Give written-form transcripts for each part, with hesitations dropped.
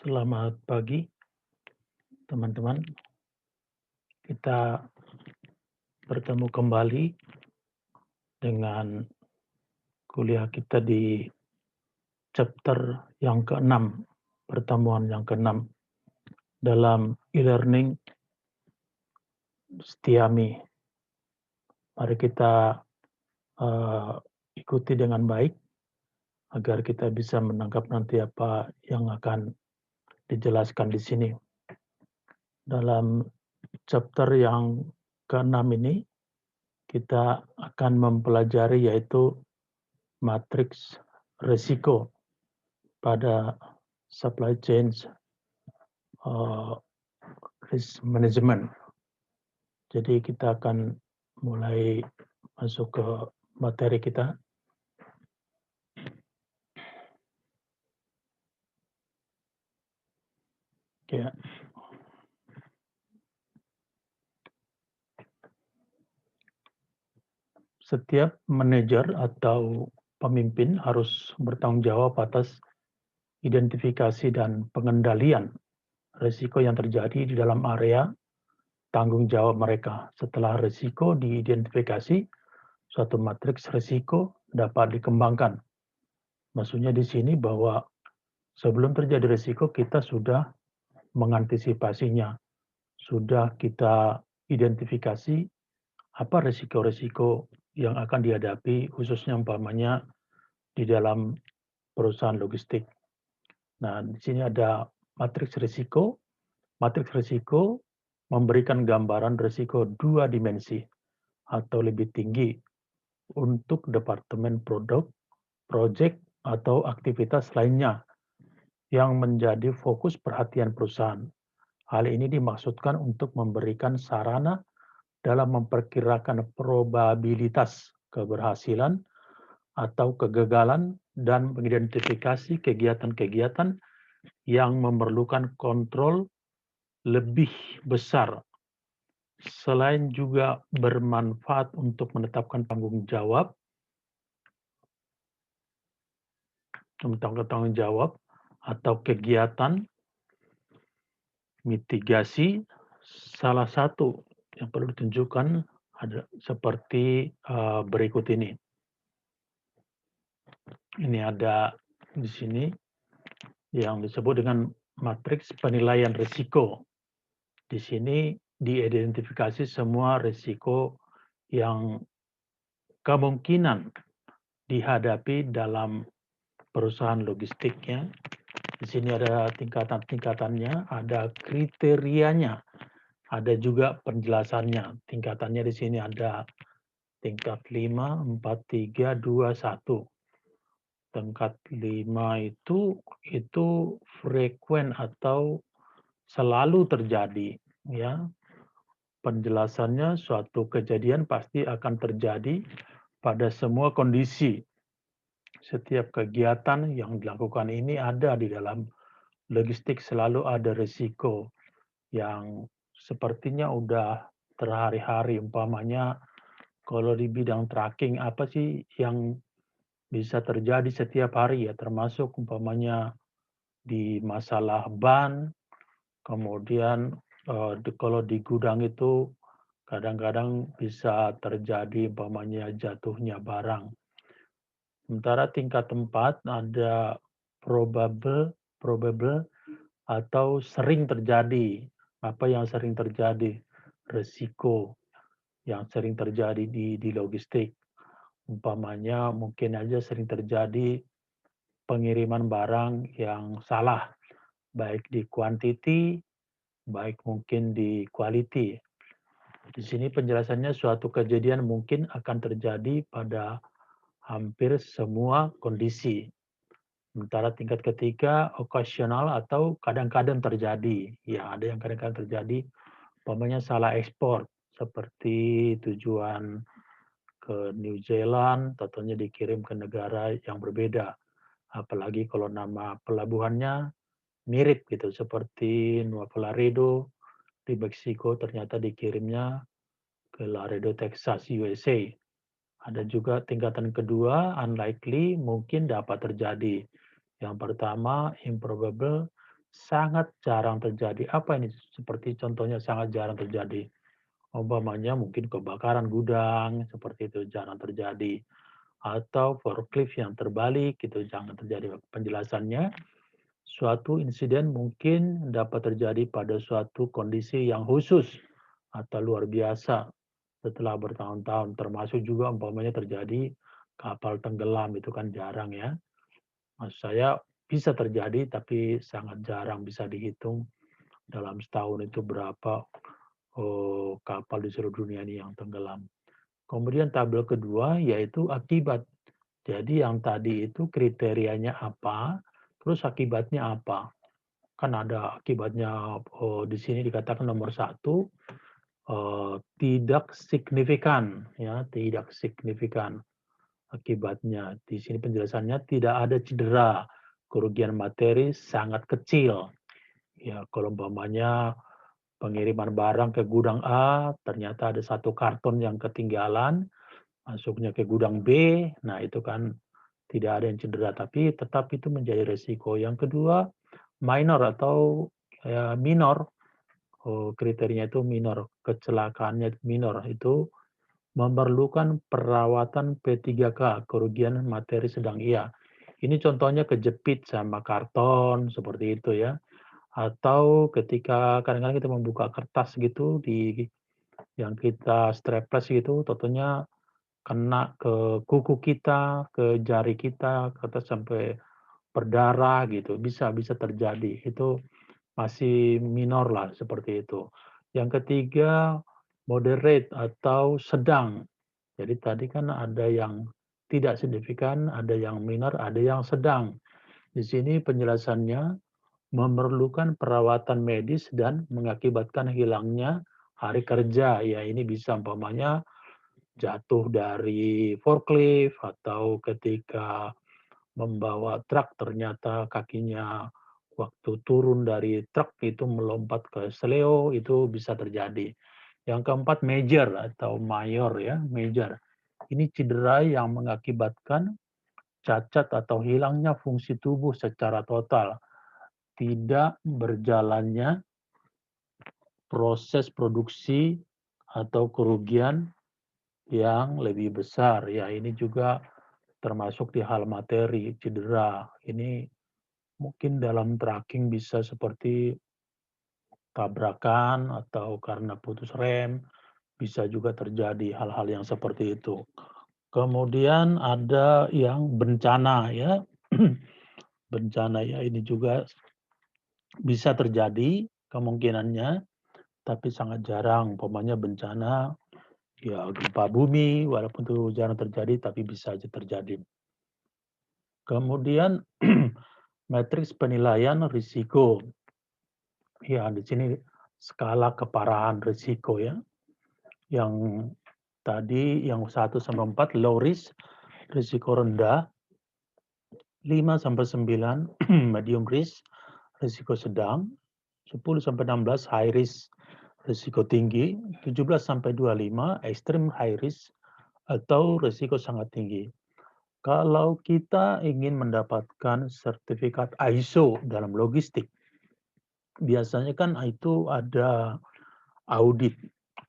Selamat pagi, teman-teman. Kita bertemu kembali dengan kuliah kita di chapter yang ke-6, pertemuan yang ke-6 dalam e-learning Setiami. Mari kita uh, ikuti dengan baik agar kita bisa menangkap nanti apa yang akan dijelaskan di sini. Dalam chapter yang ke-6 ini kita akan mempelajari yaitu matriks risiko pada supply chain risk management. Jadi kita akan mulai masuk ke materi kita. Ya. Setiap manajer atau pemimpin harus bertanggung jawab atas identifikasi dan pengendalian risiko yang terjadi di dalam area tanggung jawab mereka. Setelah risiko diidentifikasi, suatu matriks risiko dapat dikembangkan. Maksudnya di sini bahwa sebelum terjadi risiko kita sudah mengantisipasinya, sudah kita identifikasi apa risiko-risiko yang akan dihadapi khususnya umpamanya di dalam perusahaan logistik. Nah, di sini ada matriks risiko. Matriks risiko memberikan gambaran risiko 2 dimensi atau lebih tinggi untuk departemen produk, project, atau aktivitas lainnya yang menjadi fokus perhatian perusahaan. Hal ini dimaksudkan untuk memberikan sarana dalam memperkirakan probabilitas keberhasilan atau kegagalan dan mengidentifikasi kegiatan-kegiatan yang memerlukan kontrol lebih besar. Selain juga bermanfaat untuk menetapkan tanggung jawab atau kegiatan mitigasi, salah satu yang perlu ditunjukkan ada seperti berikut ini. Ini ada di sini yang disebut dengan matriks penilaian risiko. Di sini diidentifikasi semua risiko yang kemungkinan dihadapi dalam perusahaan logistiknya. Di sini ada tingkatan-tingkatannya, ada kriterianya, ada juga penjelasannya. Tingkatannya di sini ada tingkat 5, 4, 3, 2, 1. Tingkat 5 itu frekuen atau selalu terjadi, ya. Penjelasannya suatu kejadian pasti akan terjadi pada semua kondisi. Setiap kegiatan yang dilakukan ini ada di dalam logistik, selalu ada risiko yang sepertinya udah terhari-hari. Umpamanya kalau di bidang tracking apa sih yang bisa terjadi setiap hari ya, termasuk umpamanya di masalah ban, kemudian kalau di gudang itu kadang-kadang bisa terjadi umpamanya jatuhnya barang. Sementara tingkat 4 ada probable atau sering terjadi. Apa yang sering terjadi? Risiko yang sering terjadi di logistik. Umpamanya mungkin aja sering terjadi pengiriman barang yang salah, baik di quantity, baik mungkin di quality. Di sini penjelasannya suatu kejadian mungkin akan terjadi pada hampir semua kondisi. Sementara tingkat ketiga, occasional atau kadang-kadang terjadi. Ya, ada yang kadang-kadang terjadi, umpamanya salah ekspor, seperti tujuan ke New Zealand, tentunya dikirim ke negara yang berbeda. Apalagi kalau nama pelabuhannya mirip gitu, seperti Nuevo Laredo di Meksiko, ternyata dikirimnya ke Laredo, Texas, USA. Ada juga tingkatan kedua, unlikely, mungkin dapat terjadi. Yang pertama, improbable, sangat jarang terjadi. Apa ini? Seperti contohnya sangat jarang terjadi. Umpamanya mungkin kebakaran gudang, seperti itu jarang terjadi. Atau forklift yang terbalik, itu jangan terjadi. Penjelasannya, suatu insiden mungkin dapat terjadi pada suatu kondisi yang khusus atau luar biasa setelah bertahun-tahun, termasuk juga umpamanya terjadi kapal tenggelam, itu kan jarang ya. Maksud saya bisa terjadi, tapi sangat jarang, bisa dihitung dalam setahun itu berapa kapal di seluruh dunia ini yang tenggelam. Kemudian tabel kedua yaitu akibat. Jadi yang tadi itu kriterianya apa, terus akibatnya apa. Kan ada akibatnya, di sini dikatakan nomor satu, tidak signifikan ya, tidak signifikan akibatnya. Di sini penjelasannya tidak ada cedera, kerugian materi sangat kecil. Ya, kalau umpamanya pengiriman barang ke gudang A, ternyata ada satu karton yang ketinggalan, masuknya ke gudang B, nah itu kan tidak ada yang cedera, tapi tetap itu menjadi resiko. Yang kedua, minor atau minor, kriterianya itu minor, kecelakaannya minor, itu memerlukan perawatan P3K, kerugian materi sedang iya. Ini contohnya kejepit sama karton, seperti itu ya. Atau ketika kadang-kadang kita membuka kertas gitu yang kita strapless gitu, tentunya kena ke kuku kita, ke jari kita, kertas sampai berdarah gitu, bisa bisa terjadi. Itu masih minor lah seperti itu. Yang ketiga, moderate atau sedang. Jadi tadi kan ada yang tidak signifikan, ada yang minor, ada yang sedang. Di sini penjelasannya memerlukan perawatan medis dan mengakibatkan hilangnya hari kerja. Ya ini bisa umpamanya jatuh dari forklift atau ketika membawa truk ternyata kakinya waktu turun dari truk itu melompat ke seleo, itu bisa terjadi. Yang keempat major atau mayor ya, major. Ini cedera yang mengakibatkan cacat atau hilangnya fungsi tubuh secara total, tidak berjalannya proses produksi atau kerugian yang lebih besar. Ya, ini juga termasuk di hal materi, cedera. Ini mungkin dalam tracking bisa seperti tabrakan atau karena putus rem, bisa juga terjadi hal-hal yang seperti itu. Kemudian ada yang bencana ya. Bencana ya ini juga bisa terjadi kemungkinannya, tapi sangat jarang. Umpamanya bencana, ya gempa bumi, walaupun itu jarang terjadi, tapi bisa aja terjadi. Kemudian matriks penilaian risiko. Ya, di sini skala keparahan risiko ya. Yang tadi yang 1 sampai 4 low risk, risiko rendah, 5 sampai 9 medium risk, risiko sedang, 10 sampai 16 high risk, risiko tinggi, 17 sampai 25 extreme high risk atau risiko sangat tinggi. Kalau kita ingin mendapatkan sertifikat ISO dalam logistik, biasanya kan itu ada audit.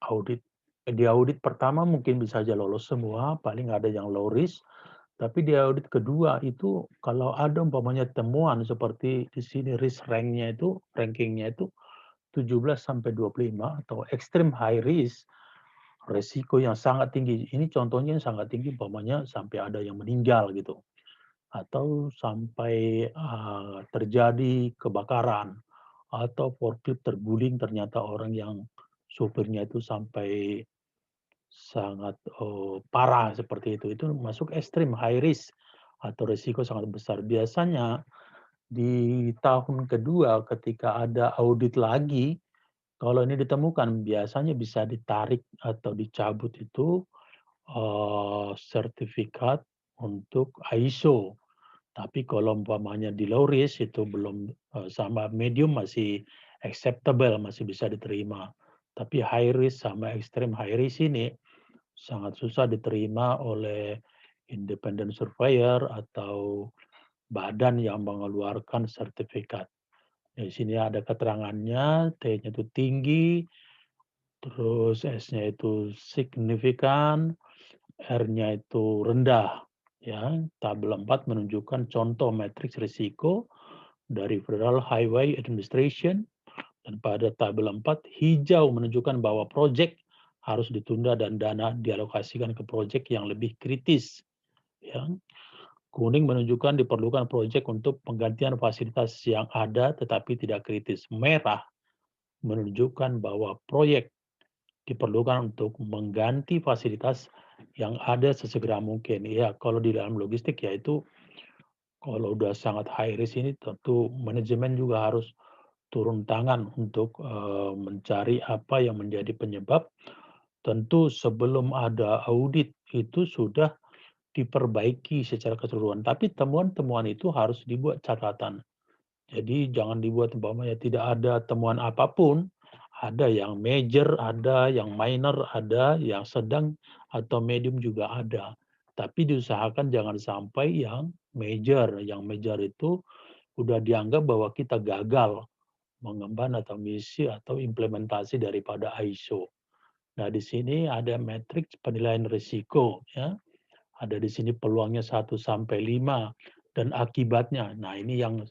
Audit di audit pertama mungkin bisa aja lolos semua, paling ada yang low risk, tapi di audit kedua itu kalau ada umpamanya temuan seperti di sini risk rankingnya itu 17 sampai 25 atau extreme high risk, resiko yang sangat tinggi. Ini contohnya yang sangat tinggi umpamanya sampai ada yang meninggal gitu, atau sampai, terjadi kebakaran, atau forklift terguling ternyata orang yang supirnya itu sampai sangat, parah seperti itu masuk ekstrim high risk atau risiko sangat besar. Biasanya di tahun kedua ketika ada audit lagi, kalau ini ditemukan biasanya bisa ditarik atau dicabut itu, sertifikat untuk ISO. Tapi kalau umpamanya di low risk itu belum, sama medium masih acceptable, masih bisa diterima. Tapi high risk sama extreme high risk ini sangat susah diterima oleh independent surveyor atau badan yang mengeluarkan sertifikat. Di sini ada keterangannya, T-nya itu tinggi, terus S-nya itu signifikan, R-nya itu rendah, ya. Tabel 4 menunjukkan contoh matriks risiko dari Federal Highway Administration, dan pada tabel 4 hijau menunjukkan bahwa proyek harus ditunda dan dana dialokasikan ke proyek yang lebih kritis, ya. Kuning menunjukkan diperlukan proyek untuk penggantian fasilitas yang ada tetapi tidak kritis. Merah menunjukkan bahwa proyek diperlukan untuk mengganti fasilitas yang ada sesegera mungkin. Ya, kalau di dalam logistik ya itu kalau udah sangat high risk ini tentu manajemen juga harus turun tangan untuk mencari apa yang menjadi penyebab. Tentu sebelum ada audit itu sudah diperbaiki secara keseluruhan, tapi temuan-temuan itu harus dibuat catatan. Jadi jangan dibuat umpamanya tidak ada temuan apapun, ada yang major, ada yang minor, ada yang sedang atau medium juga ada. Tapi diusahakan jangan sampai yang major. Yang major itu udah dianggap bahwa kita gagal mengemban atau misi atau implementasi daripada ISO. Nah, di sini ada matriks penilaian risiko ya. Ada di sini peluangnya 1 sampai 5 dan akibatnya. Nah, ini yang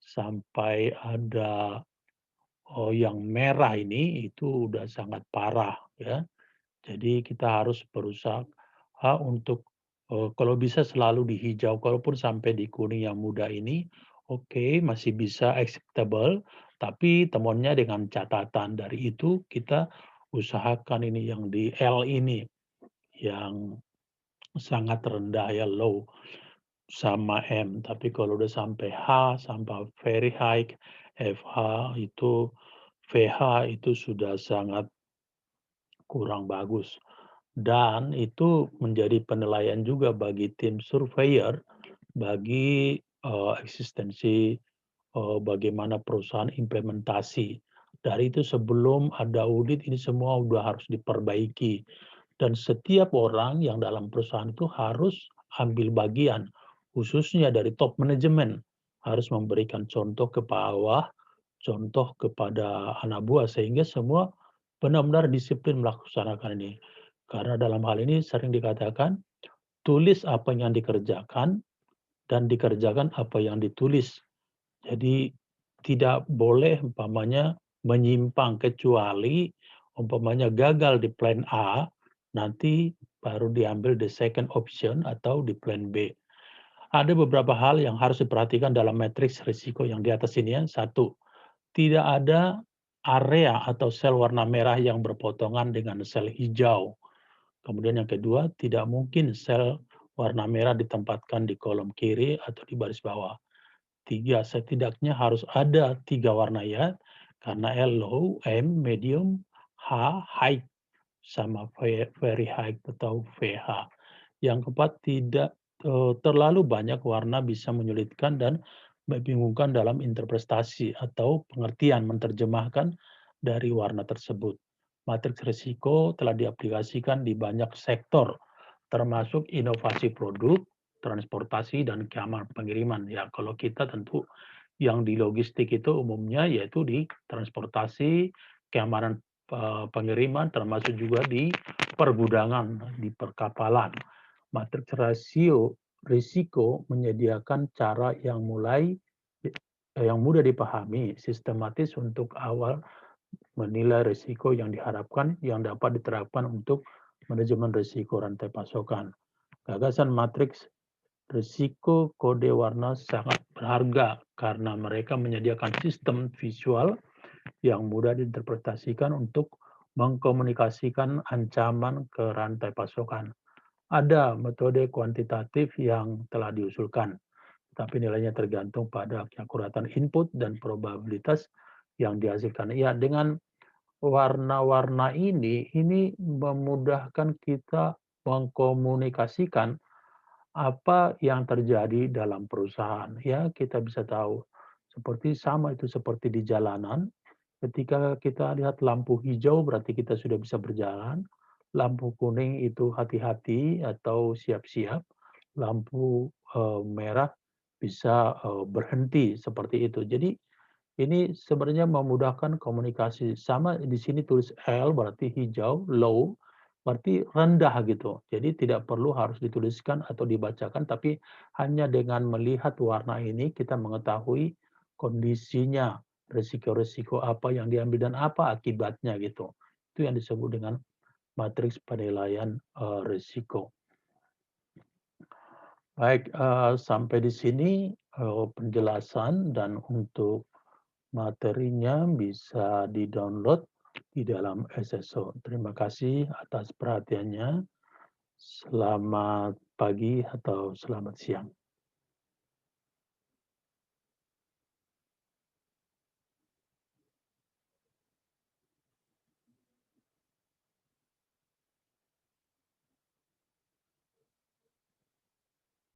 sampai ada, yang merah ini itu udah sangat parah ya. Jadi kita harus berusaha untuk, kalau bisa selalu di hijau, kalaupun sampai di kuning yang muda ini, oke masih bisa acceptable, tapi temuannya dengan catatan. Dari itu kita usahakan ini yang di L ini, yang sangat rendah ya, low sama M. Tapi kalau udah sampai H, sampai very high, FH itu VH itu sudah sangat kurang bagus. Dan itu menjadi penilaian juga bagi tim surveyor, bagi, eksistensi, bagaimana perusahaan implementasi. Dari itu sebelum ada audit ini semua udah harus diperbaiki. Dan setiap orang yang dalam perusahaan itu harus ambil bagian, khususnya dari top manajemen, harus memberikan contoh ke bawah, contoh kepada anak buah, sehingga semua benar-benar disiplin melaksanakan ini. Karena dalam hal ini sering dikatakan, tulis apa yang dikerjakan dan dikerjakan apa yang ditulis. Jadi tidak boleh umpamanya menyimpang kecuali umpamanya gagal di plan A, nanti baru diambil the second option atau di plan B. Ada beberapa hal yang harus diperhatikan dalam matriks risiko yang di atas ini ya. Satu, tidak ada area atau sel warna merah yang berpotongan dengan sel hijau. Kemudian yang kedua, tidak mungkin sel warna merah ditempatkan di kolom kiri atau di baris bawah. 3, setidaknya harus ada 3 warna ya, karena L low, M medium, H high, sama very high atau VH. Yang keempat, tidak terlalu banyak warna bisa menyulitkan dan membingungkan dalam interpretasi atau pengertian menerjemahkan dari warna tersebut. Matriks risiko telah diaplikasikan di banyak sektor, termasuk inovasi produk, transportasi, dan keamanan pengiriman. Ya, kalau kita tentu yang di logistik itu umumnya yaitu di transportasi, keamanan pengiriman, termasuk juga di pergudangan, di perkapalan. Matriks rasio risiko menyediakan cara yang mudah dipahami, sistematis untuk awal menilai risiko yang diharapkan yang dapat diterapkan untuk manajemen risiko rantai pasokan. Gagasan matriks risiko kode warna sangat berharga karena mereka menyediakan sistem visual yang mudah diinterpretasikan untuk mengkomunikasikan ancaman ke rantai pasokan. Ada metode kuantitatif yang telah diusulkan, tapi nilainya tergantung pada keakuratan input dan probabilitas yang dihasilkan. Ya, dengan warna-warna ini memudahkan kita mengkomunikasikan apa yang terjadi dalam perusahaan. Ya, kita bisa tahu. Seperti sama itu seperti di jalanan, ketika kita lihat lampu hijau berarti kita sudah bisa berjalan, lampu kuning itu hati-hati atau siap-siap, lampu, merah bisa, berhenti, seperti itu. Jadi Ini sebenarnya memudahkan komunikasi. Sama di sini tulis L berarti hijau, low berarti rendah gitu. Jadi tidak perlu harus dituliskan atau dibacakan, tapi hanya dengan melihat warna ini kita mengetahui kondisinya, resiko-resiko apa yang diambil dan apa akibatnya gitu. Itu yang disebut dengan matriks penilaian, risiko. Baik, sampai di sini, penjelasan dan untuk materinya bisa di-download di dalam SSO. Terima kasih atas perhatiannya. Selamat pagi atau selamat siang.